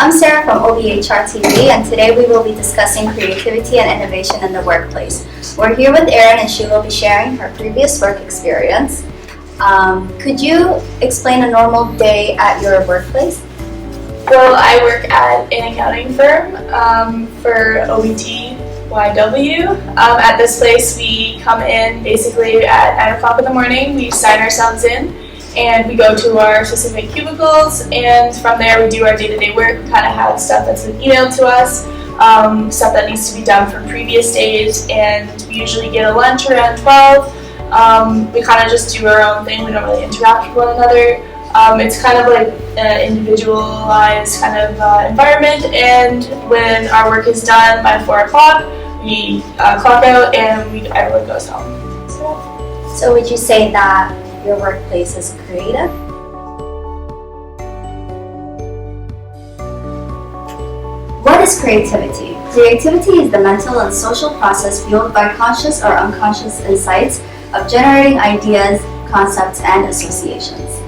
I'm Sarah from OBHR TV, and today we will be discussing creativity and innovation in the workplace. We're here with Erin, and she will be sharing her previous work experience. Could you explain a normal day at your workplace? Well, I work at an accounting firm for OBHR. At this place, we come in basically at 9 o'clock in the morning. We sign ourselves in, and we go to our specific cubicles, and from there we do our day-to-day work. We kind of have stuff that's emailed to us, stuff that needs to be done from previous days, and we usually get a lunch around 12. We kind of just do our own thing. We don't really interact with one another. It's kind of like an individualized kind of environment, and when our work is done by 4 o'clock, we clock out and everyone goes home. So would you say that your workplace is creative? What is creativity? Creativity is the mental and social process fueled by conscious or unconscious insights of generating ideas, concepts, and associations.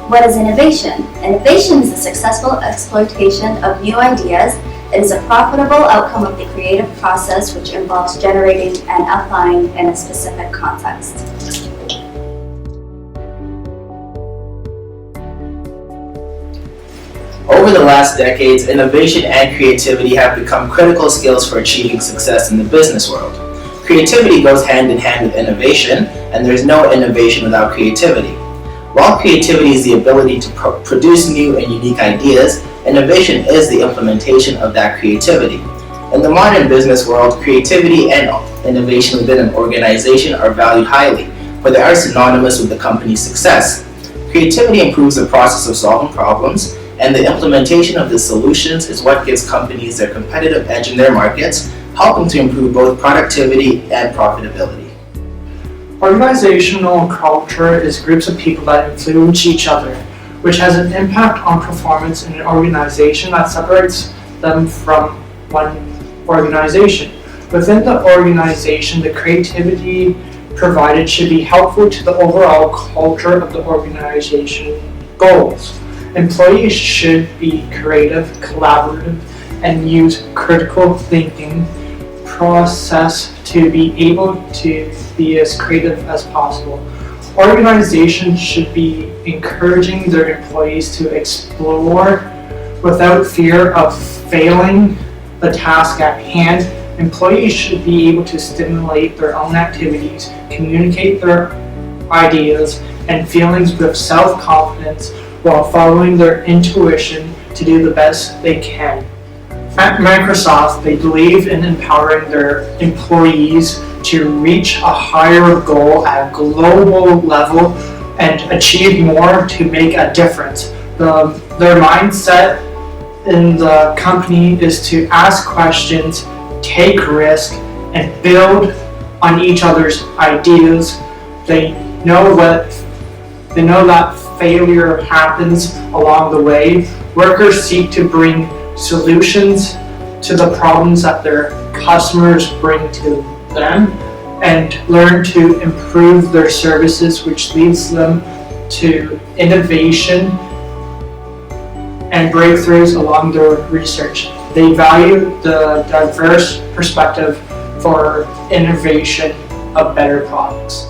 What is innovation? Innovation is the successful exploitation of new ideas. It is a profitable outcome of the creative process which involves generating and applying in a specific context. Over the last decades, innovation and creativity have become critical skills for achieving success in the business world. Creativity goes hand in hand with innovation, and there is no innovation without creativity. While creativity is the ability to produce new and unique ideas, innovation is the implementation of that creativity. In the modern business world, creativity and innovation within an organization are valued highly, for they are synonymous with the company's success. Creativity improves the process of solving problems, and the implementation of the solutions is what gives companies their competitive edge in their markets, helping to improve both productivity and profitability. Organizational culture is groups of people that influence each other, which has an impact on performance in an organization that separates them from one organization. Within the organization, the creativity provided should be helpful to the overall culture of the organization goals. Employees should be creative, collaborative, and use critical thinking process to be able to be as creative as possible. Organizations should be encouraging their employees to explore without fear of failing the task at hand. Employees should be able to stimulate their own activities, communicate their ideas and feelings with self-confidence while following their intuition to do the best they can. At Microsoft, they believe in empowering their employees to reach a higher goal at a global level and achieve more to make a difference. Their mindset in the company is to ask questions, take risks, and build on each other's ideas. They know that failure happens along the way. Workers seek to bring solutions to the problems that their customers bring to them and learn to improve their services, which leads them to innovation and breakthroughs along their research. They value the diverse perspective for innovation of better products.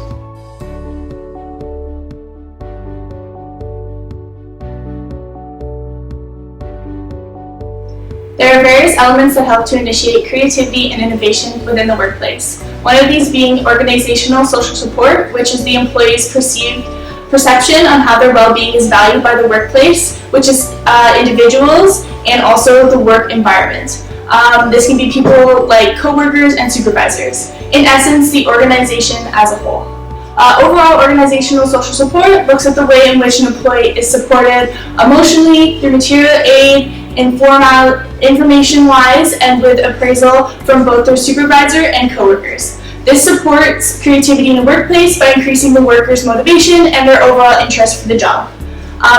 There are various elements that help to initiate creativity and innovation within the workplace. One of these being organizational social support, which is the employee's perception on how their well-being is valued by the workplace, which is individuals and also the work environment. This can be people like coworkers and supervisors. In essence, the organization as a whole. Overall, organizational social support looks at the way in which an employee is supported emotionally, through material aid, information-wise, and with appraisal from both their supervisor and coworkers. This supports creativity in the workplace by increasing the workers' motivation and their overall interest for the job.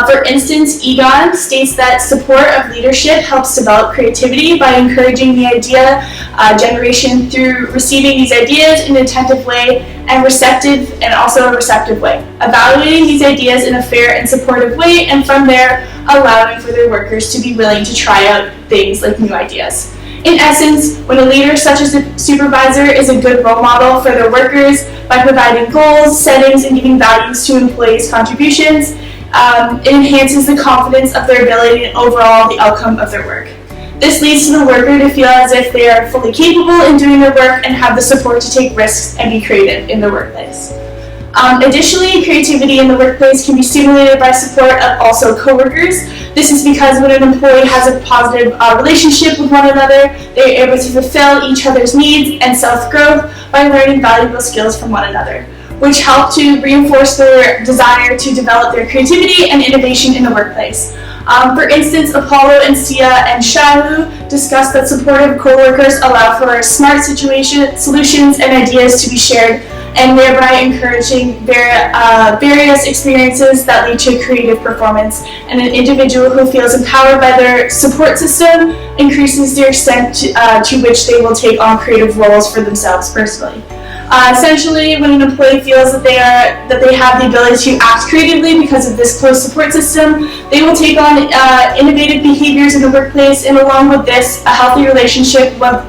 For instance, Egon states that support of leadership helps develop creativity by encouraging the idea generation through receiving these ideas in an attentive way and also a receptive way, evaluating these ideas in a fair and supportive way, and from there allowing for their workers to be willing to try out things like new ideas. In essence, when a leader such as a supervisor is a good role model for their workers by providing goals, settings, and giving values to employees' contributions, it enhances the confidence of their ability and overall the outcome of their work. This leads to the worker to feel as if they are fully capable in doing their work and have the support to take risks and be creative in the workplace. Additionally, creativity in the workplace can be stimulated by support of also coworkers. This is because when an employee has a positive relationship with one another, they are able to fulfill each other's needs and self-growth by learning valuable skills from one another, which help to reinforce their desire to develop their creativity and innovation in the workplace. For instance, Apollo and Sia and Shalu discussed that supportive coworkers allow for smart solutions and ideas to be shared, and thereby encouraging various experiences that lead to creative performance. And an individual who feels empowered by their support system increases the extent to which they will take on creative roles for themselves personally. Essentially, when an employee feels that they have the ability to act creatively because of this close support system, they will take on innovative behaviors in the workplace, and along with this, a healthy relationship with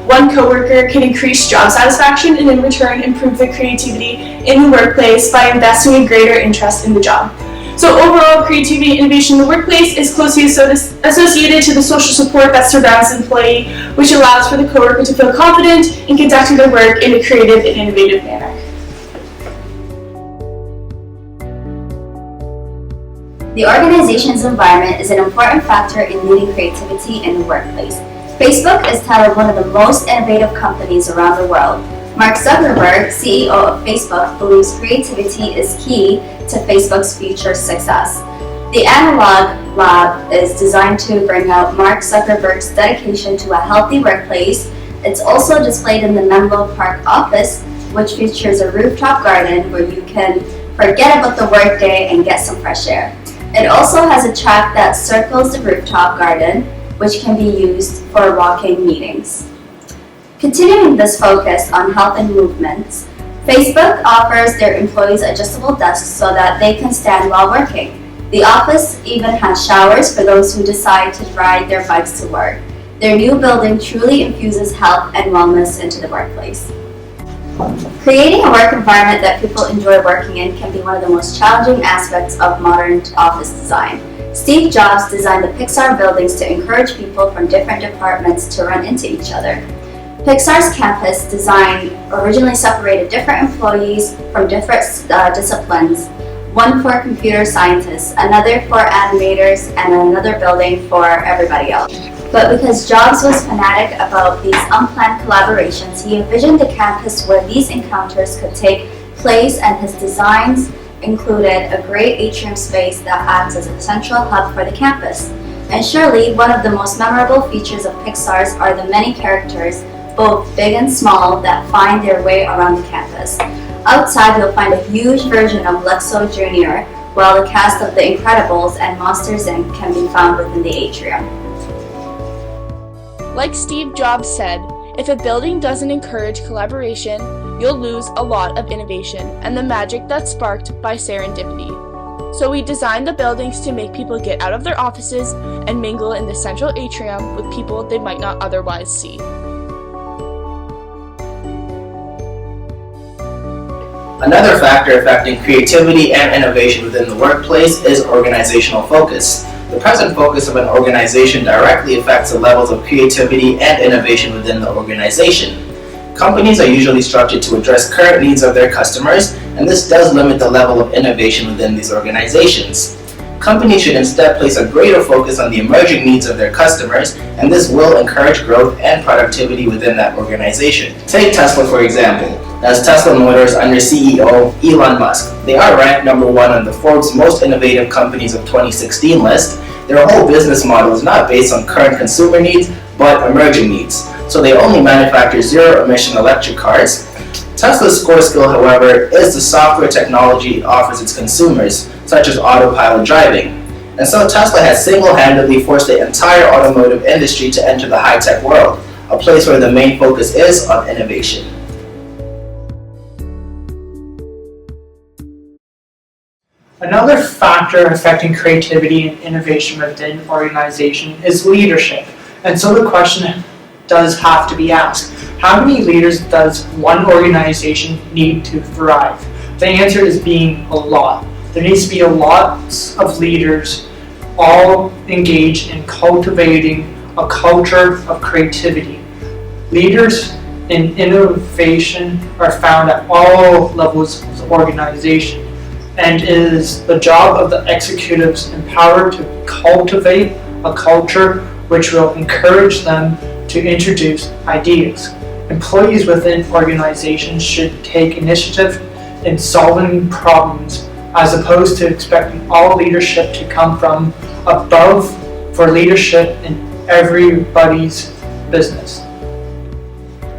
one coworker can increase job satisfaction and in return improve the creativity in the workplace by investing a greater interest in the job. So overall, creativity and innovation in the workplace is closely associated to the social support that surrounds the employee, which allows for the coworker to feel confident in conducting their work in a creative and innovative manner. The organization's environment is an important factor in leading creativity in the workplace. Facebook is titled one of the most innovative companies around the world. Mark Zuckerberg, CEO of Facebook, believes creativity is key to Facebook's future success. The Analog Lab is designed to bring out Mark Zuckerberg's dedication to a healthy workplace. It's also displayed in the Menlo Park office, which features a rooftop garden where you can forget about the workday and get some fresh air. It also has a track that circles the rooftop garden, which can be used for walking meetings. Continuing this focus on health and movements, Facebook offers their employees adjustable desks so that they can stand while working. The office even has showers for those who decide to ride their bikes to work. Their new building truly infuses health and wellness into the workplace. Creating a work environment that people enjoy working in can be one of the most challenging aspects of modern office design. Steve Jobs designed the Pixar buildings to encourage people from different departments to run into each other. Pixar's campus design originally separated different employees from different disciplines, one for computer scientists, another for animators, and another building for everybody else. But because Jobs was fanatic about these unplanned collaborations, he envisioned a campus where these encounters could take place, and his designs included a great atrium space that acts as a central hub for the campus. And surely, one of the most memorable features of Pixar's are the many characters, both big and small, that find their way around the campus. Outside, you'll find a huge version of Lexo Jr., while the cast of The Incredibles and Monsters Inc. can be found within the atrium. Like Steve Jobs said, if a building doesn't encourage collaboration, you'll lose a lot of innovation and the magic that's sparked by serendipity. So we designed the buildings to make people get out of their offices and mingle in the central atrium with people they might not otherwise see. Another factor affecting creativity and innovation within the workplace is organizational focus. The present focus of an organization directly affects the levels of creativity and innovation within the organization. Companies are usually structured to address current needs of their customers, and this does limit the level of innovation within these organizations. Companies should instead place a greater focus on the emerging needs of their customers, and this will encourage growth and productivity within that organization. Take Tesla for example. As Tesla Motors under CEO Elon Musk, they are ranked number 1 on the Forbes Most Innovative Companies of 2016 list. Their whole business model is not based on current consumer needs, but emerging needs. So they only manufacture zero-emission electric cars. Tesla's core skill, however, is the software technology it offers its consumers. such as autopilot driving. And so Tesla has single-handedly forced the entire automotive industry to enter the high-tech world, a place where the main focus is on innovation. Another factor affecting creativity and innovation within an organization is leadership. And so the question does have to be asked, how many leaders does one organization need to thrive? The answer is being a lot. There needs to be a lot of leaders all engaged in cultivating a culture of creativity. Leaders in innovation are found at all levels of the organization, and it is the job of the executives empowered to cultivate a culture which will encourage them to introduce ideas. Employees within organizations should take initiative in solving problems as opposed to expecting all leadership to come from above for leadership in everybody's business.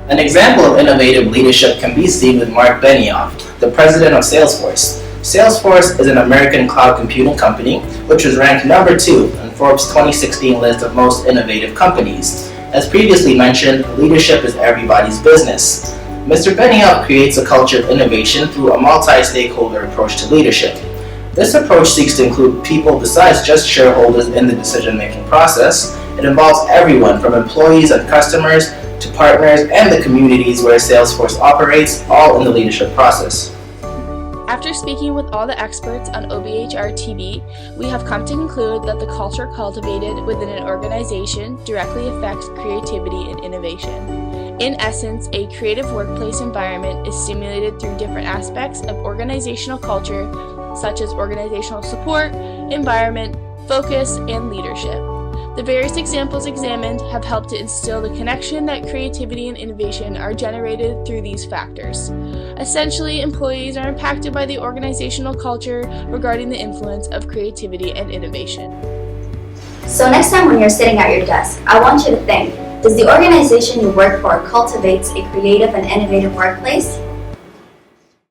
An example of innovative leadership can be seen with Mark Benioff, the president of Salesforce. Salesforce is an American cloud computing company which was ranked number 2 in Forbes' 2016 list of most innovative companies. As previously mentioned, leadership is everybody's business. Mr. Benioff creates a culture of innovation through a multi-stakeholder approach to leadership. This approach seeks to include people besides just shareholders in the decision-making process. It involves everyone from employees and customers to partners and the communities where Salesforce operates, all in the leadership process. After speaking with all the experts on OBHR TV, we have come to conclude that the culture cultivated within an organization directly affects creativity and innovation. In essence, a creative workplace environment is stimulated through different aspects of organizational culture, such as organizational support, environment, focus, and leadership. The various examples examined have helped to instill the connection that creativity and innovation are generated through these factors. Essentially, employees are impacted by the organizational culture regarding the influence of creativity and innovation. So next time when you're sitting at your desk, I want you to think, does the organization you work for cultivates a creative and innovative workplace?